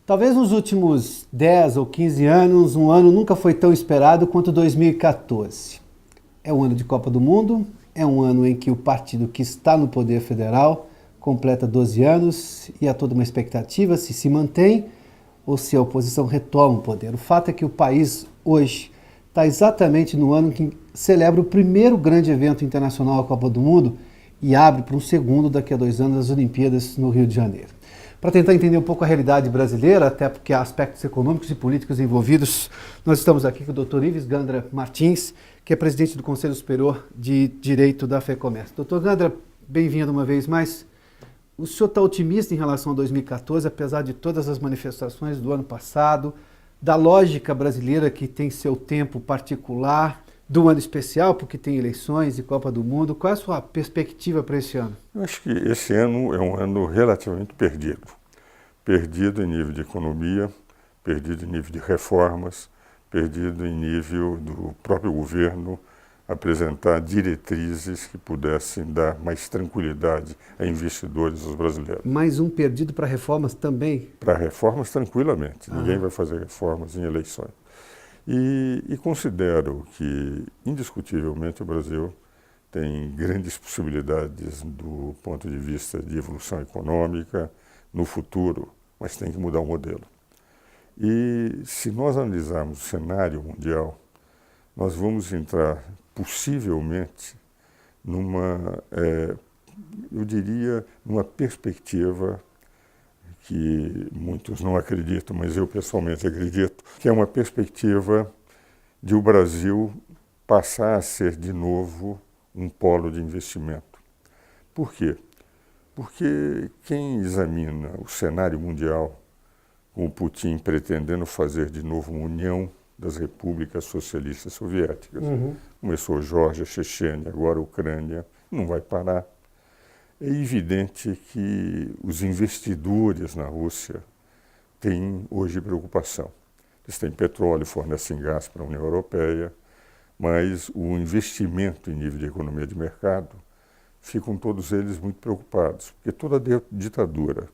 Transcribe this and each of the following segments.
Talvez nos últimos 10 ou 15 anos, um ano nunca foi tão esperado quanto 2014. É um ano de Copa do Mundo, é um ano em que o partido que está no poder federal completa 12 anos e há toda uma expectativa se mantém ou se a oposição retoma o poder. O fato é que o país hoje está exatamente no ano que celebra o primeiro grande evento internacional, a Copa do Mundo, e abre para um segundo daqui a 2 anos as Olimpíadas no Rio de Janeiro. Para tentar entender um pouco a realidade brasileira, até porque há aspectos econômicos e políticos envolvidos, nós estamos aqui com o Dr. Ives Gandra Martins, que é presidente do Conselho Superior de Direito da FEComércio. Dr. Gandra, bem-vindo uma vez mais. O senhor está otimista em relação a 2014, apesar de todas as manifestações do ano passado, da lógica brasileira que tem seu tempo particular, do ano especial, porque tem eleições e Copa do Mundo. Qual é a sua perspectiva para esse ano? Eu acho que esse ano é um ano relativamente perdido. Perdido em nível de economia, perdido em nível de reformas, perdido em nível do próprio governo apresentar diretrizes que pudessem dar mais tranquilidade a investidores, aos brasileiros. Mais um perdido para reformas também? Para reformas, tranquilamente. Ninguém vai fazer reformas em eleições. E considero que, indiscutivelmente, o Brasil tem grandes possibilidades do ponto de vista de evolução econômica no futuro, mas tem que mudar o modelo. E se nós analisarmos o cenário mundial, nós vamos entrar possivelmente numa, eu diria, numa perspectiva que muitos não acreditam, mas eu pessoalmente acredito, que é uma perspectiva de o Brasil passar a ser de novo um polo de investimento. Por quê? Porque quem examina o cenário mundial, com o Putin pretendendo fazer de novo uma união das repúblicas socialistas soviéticas, começou Geórgia, Chechênia, agora a Ucrânia, não vai parar. É evidente que os investidores na Rússia têm hoje preocupação. Eles têm petróleo, fornecem gás para a União Europeia, mas o investimento em nível de economia de mercado, ficam todos eles muito preocupados, porque toda ditadura,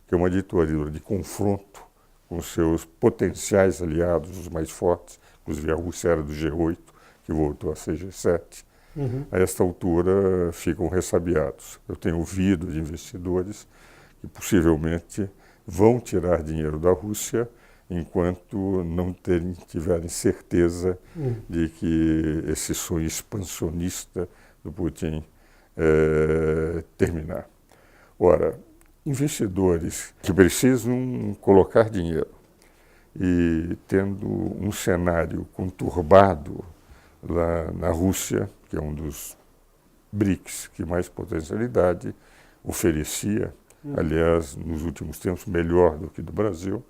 que é uma ditadura de confronto com seus potenciais aliados, os mais fortes, inclusive a Rússia era do G8, que voltou a ser G7, a esta altura ficam ressabiados. Eu tenho ouvido de investidores que possivelmente vão tirar dinheiro da Rússia enquanto não tiverem certeza de que esse sonho expansionista do Putin terminar. Ora, investidores que precisam colocar dinheiro e tendo um cenário conturbado lá na Rússia, que é um dos BRICS que mais potencialidade oferecia, aliás, nos últimos tempos, melhor do que do Brasil,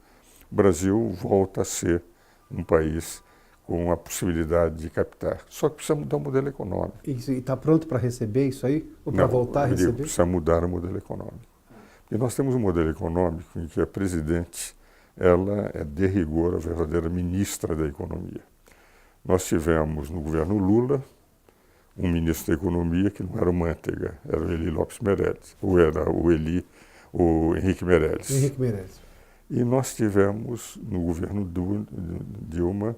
o Brasil volta a ser um país com a possibilidade de captar. Só que precisa mudar o modelo econômico. Isso, e está pronto para receber isso aí? Ou para voltar a receber? Precisa mudar o modelo econômico. E nós temos um modelo econômico em que a presidente, ela é de rigor a verdadeira ministra da economia. Nós tivemos no governo Lula um ministro da economia que não era o Manteiga, era o Eli Lopes Meirelles, ou era o Henrique Meirelles. Henrique Meirelles. E nós tivemos no governo Dilma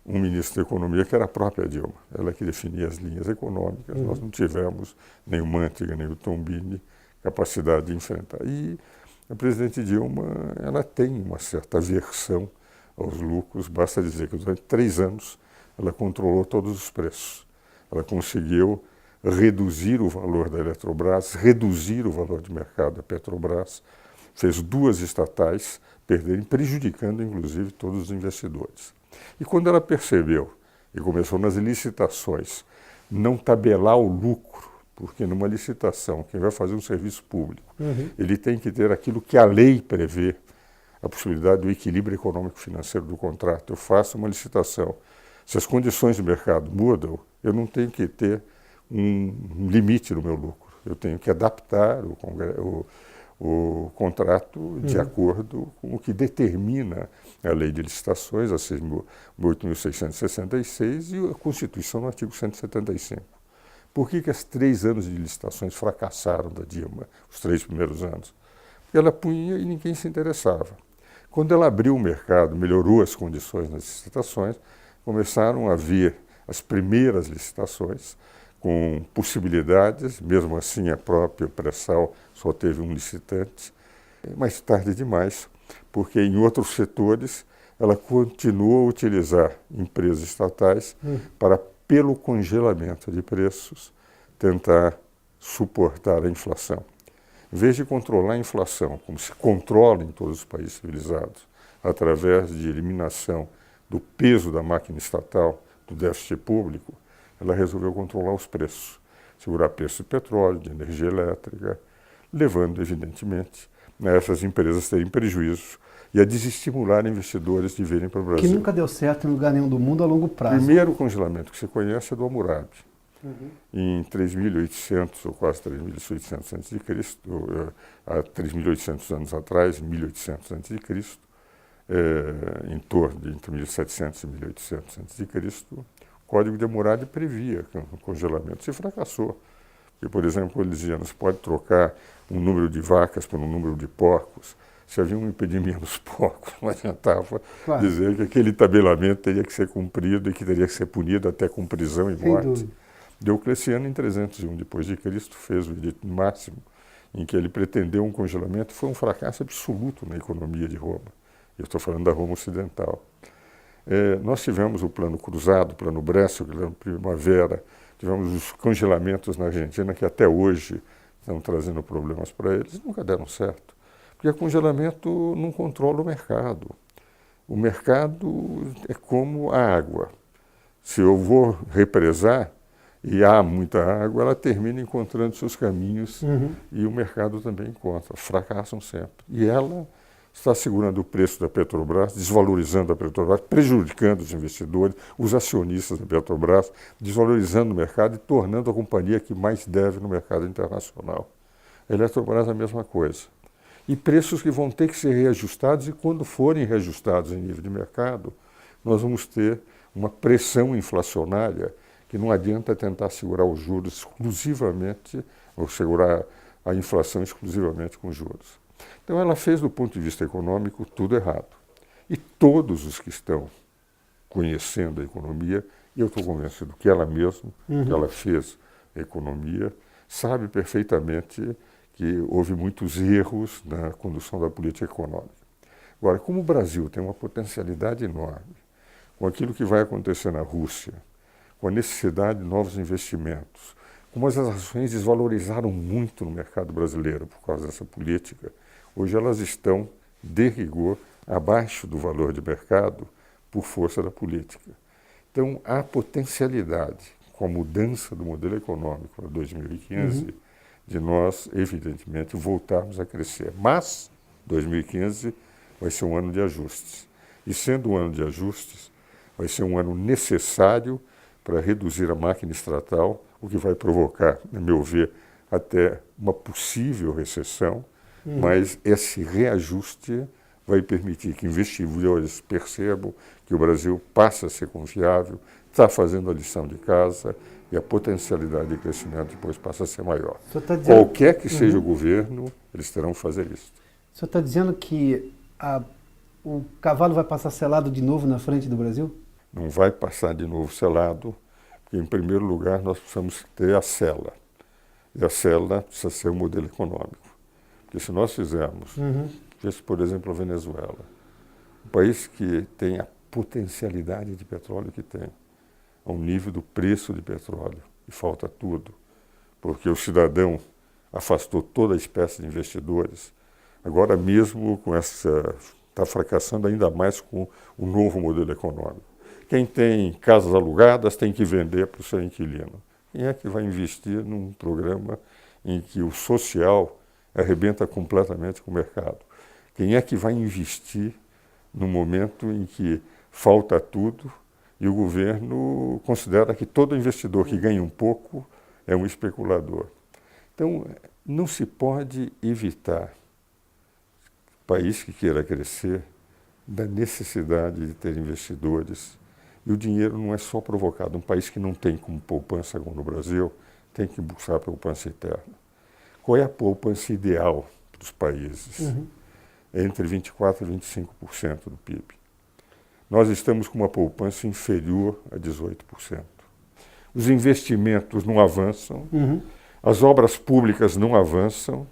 um ministro da economia que era a própria Dilma, ela que definia as linhas econômicas. Nós não tivemos nem o Manteiga, nem o Tombini capacidade de enfrentar. E a presidente Dilma, ela tem uma certa aversão aos lucros, basta dizer que durante 3 anos ela controlou todos os preços. Ela conseguiu reduzir o valor da Eletrobras, reduzir o valor de mercado da Petrobras, fez 2 estatais perderem, prejudicando inclusive todos os investidores. E quando ela percebeu, e começou nas licitações, não tabelar o lucro, porque numa licitação, quem vai fazer um serviço público, ele tem que ter aquilo que a lei prevê, a possibilidade do equilíbrio econômico-financeiro do contrato. Eu faço uma licitação. Se as condições de mercado mudam, eu não tenho que ter um limite no meu lucro. Eu tenho que adaptar o contrato de acordo com o que determina a lei de licitações, a 8.666, e a Constituição no artigo 175. Por que as 3 anos de licitações fracassaram da Dilma, os 3 primeiros anos? Porque ela punha e ninguém se interessava. Quando ela abriu o mercado, melhorou as condições nas licitações, começaram a vir as primeiras licitações com possibilidades, mesmo assim a própria pré-sal só teve um licitante, mais tarde demais, porque em outros setores ela continuou a utilizar empresas estatais para, pelo congelamento de preços, tentar suportar a inflação. Em vez de controlar a inflação, como se controla em todos os países civilizados, através de eliminação do peso da máquina estatal, do déficit público, ela resolveu controlar os preços, segurar preço de petróleo, de energia elétrica, levando, evidentemente, a essas empresas terem prejuízos e a desestimular investidores de virem para o Brasil. Que nunca deu certo em lugar nenhum do mundo a longo prazo. O primeiro congelamento que se conhece é do Hammurabi. Em 3.800 ou quase 3.800 a.C., há 3.800 anos atrás, 1.800 a.C., em torno de entre 1.700 e 1.800 a.C., o Código de Hammurabi previa o congelamento. Se fracassou. Porque, por exemplo, ele dizia, não se pode trocar um número de vacas por um número de porcos. Se havia um impedimento dos porcos, não adiantava dizer que aquele tabelamento teria que ser cumprido e que teria que ser punido até com prisão e morte. Diocleciano, em 301 d.C., fez o edito máximo, em que ele pretendeu um congelamento. Foi um fracasso absoluto na economia de Roma. Eu estou falando da Roma ocidental. Nós tivemos o Plano Cruzado, o Plano Brécio, que era Primavera, tivemos os congelamentos na Argentina, que até hoje estão trazendo problemas para eles, nunca deram certo. Porque o congelamento não controla o mercado. O mercado é como a água. Se eu vou represar, e há muita água, ela termina encontrando seus caminhos e o mercado também encontra. Fracassam sempre. E ela está segurando o preço da Petrobras, desvalorizando a Petrobras, prejudicando os investidores, os acionistas da Petrobras, desvalorizando o mercado e tornando a companhia que mais deve no mercado internacional. A Eletrobras é a mesma coisa. E preços que vão ter que ser reajustados, e quando forem reajustados em nível de mercado, nós vamos ter uma pressão inflacionária que não adianta tentar segurar os juros exclusivamente, ou segurar a inflação exclusivamente com juros. Então ela fez, do ponto de vista econômico, tudo errado. E todos os que estão conhecendo a economia, e eu estou convencido que ela mesma, que ela fez a economia, sabe perfeitamente que houve muitos erros na condução da política econômica. Agora, como o Brasil tem uma potencialidade enorme, com aquilo que vai acontecer na Rússia, com a necessidade de novos investimentos, como as ações desvalorizaram muito no mercado brasileiro por causa dessa política, hoje elas estão, de rigor, abaixo do valor de mercado por força da política. Então, há potencialidade, com a mudança do modelo econômico para 2015, de nós, evidentemente, voltarmos a crescer. Mas 2015 vai ser um ano de ajustes. E sendo um ano de ajustes, vai ser um ano necessário para reduzir a máquina estatal, o que vai provocar, a meu ver, até uma possível recessão, mas esse reajuste vai permitir que investidores percebam que o Brasil passa a ser confiável, está fazendo a lição de casa e a potencialidade de crescimento depois passa a ser maior. Qualquer que seja o governo, eles terão que fazer isso. O senhor está dizendo que o cavalo vai passar selado de novo na frente do Brasil? Não vai passar de novo selado, porque, em primeiro lugar, nós precisamos ter a sela. E a sela precisa ser o modelo econômico. Porque se nós fizermos, por exemplo, a Venezuela, um país que tem a potencialidade de petróleo que tem, ao nível do preço de petróleo, e falta tudo, porque o cidadão afastou toda a espécie de investidores, agora mesmo com está fracassando ainda mais com o novo modelo econômico. Quem tem casas alugadas tem que vender para o seu inquilino. Quem é que vai investir num programa em que o social arrebenta completamente com o mercado? Quem é que vai investir no momento em que falta tudo e o governo considera que todo investidor que ganha um pouco é um especulador? Então, não se pode evitar, país que queira crescer, da necessidade de ter investidores. E o dinheiro não é só provocado. Um país que não tem como poupança como no Brasil, tem que buscar poupança interna. Qual é a poupança ideal para os países? entre 24% e 25% do PIB. Nós estamos com uma poupança inferior a 18%. Os investimentos não avançam, as obras públicas não avançam,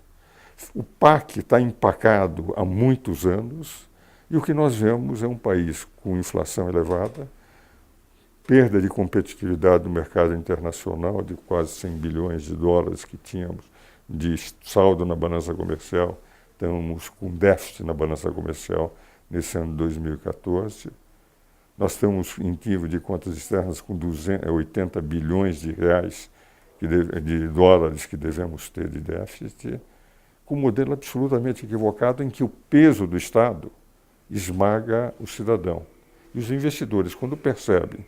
o PAC está empacado há muitos anos e o que nós vemos é um país com inflação elevada, perda de competitividade no mercado internacional de quase 100 bilhões de dólares que tínhamos de saldo na balança comercial. Estamos com déficit na balança comercial nesse ano de 2014. Nós estamos em nível de contas externas com 80 bilhões de reais, de dólares que devemos ter de déficit, com um modelo absolutamente equivocado em que o peso do Estado esmaga o cidadão. E os investidores, quando percebem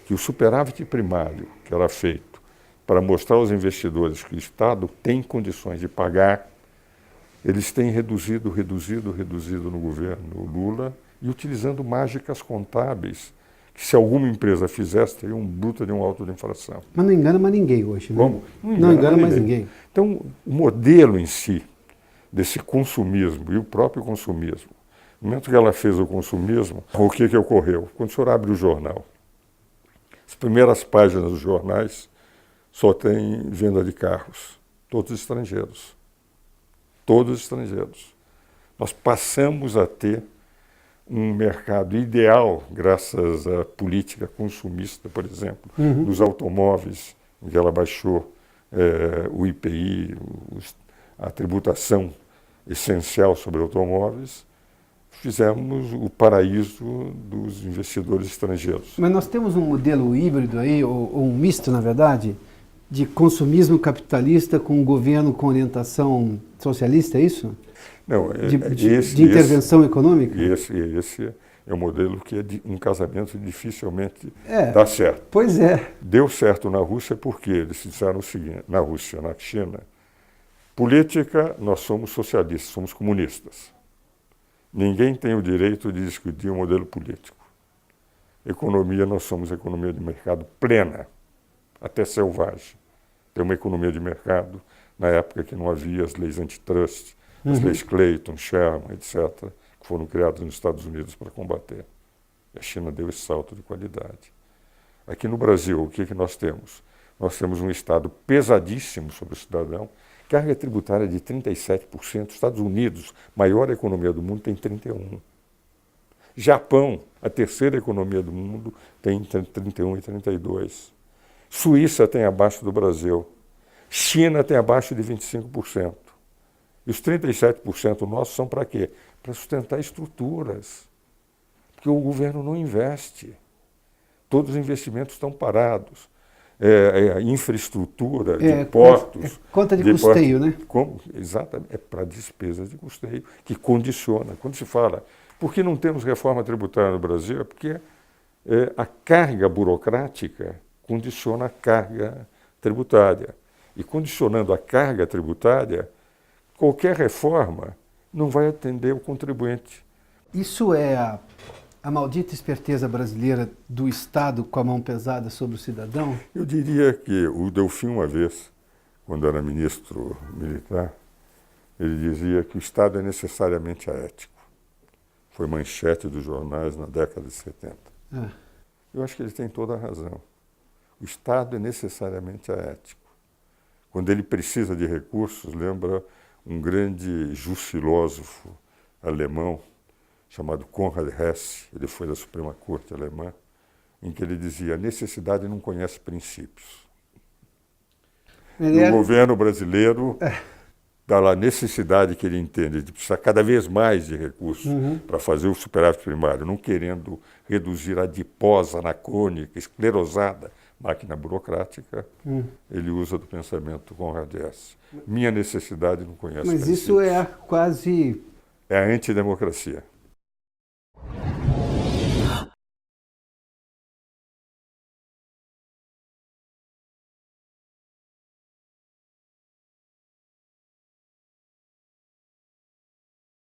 que o superávit primário que era feito para mostrar aos investidores que o Estado tem condições de pagar, eles têm reduzido no governo Lula e utilizando mágicas contábeis que se alguma empresa fizesse, teria um bruto de um auto de infração. Mas não engana mais ninguém hoje, né? Como? Não engana mais ninguém. Então, o modelo em si, desse consumismo, e o próprio consumismo, no momento que ela fez o consumismo, o que ocorreu? Quando o senhor abre o jornal, as primeiras páginas dos jornais só tem venda de carros, todos estrangeiros. Todos estrangeiros. Nós passamos a ter um mercado ideal, graças à política consumista, por exemplo, dos automóveis, em que ela baixou o IPI, a tributação essencial sobre automóveis, fizemos o paraíso dos investidores estrangeiros. Mas nós temos um modelo híbrido aí, ou um misto, na verdade, de consumismo capitalista com um governo com orientação socialista, é isso? Não, de intervenção econômica? Esse é um modelo que um casamento dificilmente dá certo. Pois é. Deu certo na Rússia porque eles disseram o seguinte, na Rússia, na China, política, nós somos socialistas, somos comunistas. Ninguém tem o direito de discutir o modelo político. Economia, nós somos economia de mercado plena, até selvagem. Tem uma economia de mercado, na época que não havia as leis antitrust, as leis Clayton, Sherman, etc., que foram criadas nos Estados Unidos para combater. E a China deu esse salto de qualidade. Aqui no Brasil, o que nós temos? Nós temos um Estado pesadíssimo sobre o cidadão, carga tributária de 37%. Estados Unidos, maior economia do mundo, tem 31%. Japão, a terceira economia do mundo, tem entre 31% e 32%. Suíça tem abaixo do Brasil. China tem abaixo de 25%. E os 37% nossos são para quê? Para sustentar estruturas. Porque o governo não investe. Todos os investimentos estão parados. Infraestrutura, de portos. Conta de custeio, né? Exatamente, é para despesas de custeio, que condiciona. Quando se fala, por que não temos reforma tributária no Brasil? É porque a carga burocrática condiciona a carga tributária. E condicionando a carga tributária, qualquer reforma não vai atender o contribuinte. Isso é a maldita esperteza brasileira do Estado com a mão pesada sobre o cidadão? Eu diria que o Delfim, uma vez, quando era ministro militar, ele dizia que o Estado é necessariamente aético. Foi manchete dos jornais na década de 70. Eu acho que ele tem toda a razão. O Estado é necessariamente aético. Quando ele precisa de recursos, lembra um grande jusfilósofo alemão chamado Konrad Hesse, ele foi da Suprema Corte alemã, em que ele dizia: a necessidade não conhece princípios. O governo brasileiro, da necessidade que ele entende de precisar cada vez mais de recursos para fazer o superávit primário, não querendo reduzir a adiposa, anacrônica, esclerosada máquina burocrática, ele usa do pensamento Konrad Hesse. Minha necessidade não conhece princípios. Mas isso é quase... É a antidemocracia.